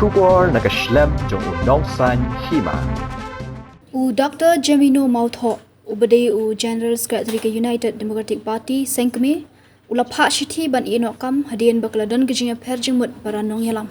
kubor nakaslem jong unongsan Hima. Dr. Jemino Mawthoh, ubade General Secretary ke United Democratic Party Sengkme, ula Phah Shithi ban Iehnohkam hadian bakladan gejinga perjemut baranong yalam.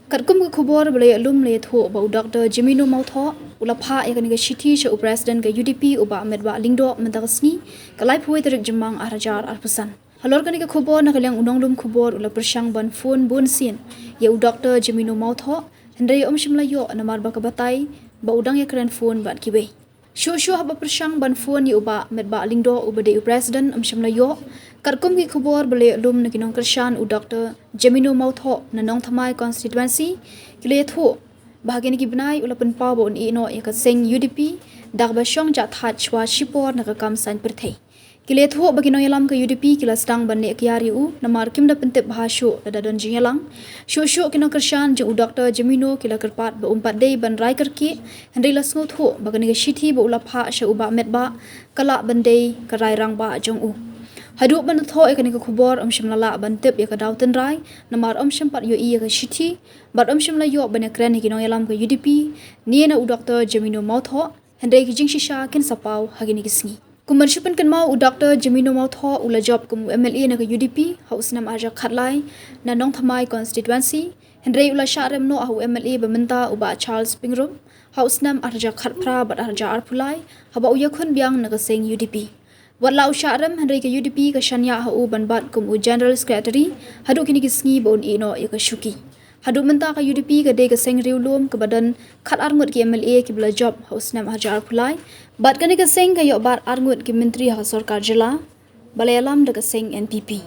Katkum ke kubor balai alum le tho ba Dr. Jemino Mawthoh ula Phah yakan ke Shithi cha President ke UDP uba Ahmed ba lingdo mendagasni kalai phuai terik jemang arajar arpusan. Halor kan ke kubor nak liang unonglum kubor ula persang ban phone bun sin ya Dr. Jemino Mawthoh hendai shimlayo namar bakabatai ba udang ya keren phone ban kiwe. Shu haba persang ban phone ya uba Ahmed ba lingdo uba de President shimlayo karkum ki kubor bale alum nakinong kershan Dr. Jemino Mawthoh nanong thamai constituency kile tho bahagian ki benai ula penpau bon ino ya ka seng UDP dagba shong ja that chwa shipor nakakam san perthei kile tho bagino yalam ka UDP kila Sdang ban ne Kiar namar kim da pentep bahasho da don jingalang shu kino kershan je Dr. Jemino kila kerpat ba umpat dei ban rai kerki hendai la sngo tho bagani ka Shithi ba ula Phah sha uba met ba kala bandei ka rai rang ba jong u Haduk ban tho ekani ka khubor shim lala ban tip ya ka dauten rai namar shim pat yo iya ka Shithi bat shim la yo ban ekran hikino yalam ka UDP ni na Dr. Jemino Mawthoh hendai ki jing shisha kin sapau hagini kisngi Kumban shipan kan mau Dr. Jemino Mawthoh ula job kum MLA na ka UDP haus nam arja khatlai na nong thamai constituency hendai ula sharem no ahu MLA bamenta uba Charles Pingrum haus nam arja khatpra bat arja arpulai haba uya khun biang na ka seng UDP Walau syaram hendai ke UDP ke shanya hau banbat kum General Secretary hadu kini kisngi bon ino ya ka syuki hadu menta ka UDP ke de ke seng riulum ke badan khat arngut ki MLA ki bela job haus nam hajar pulai bat kani ke seng ke yo bat arngut ki menteri ha sarkar jila balayalam de ke seng NPP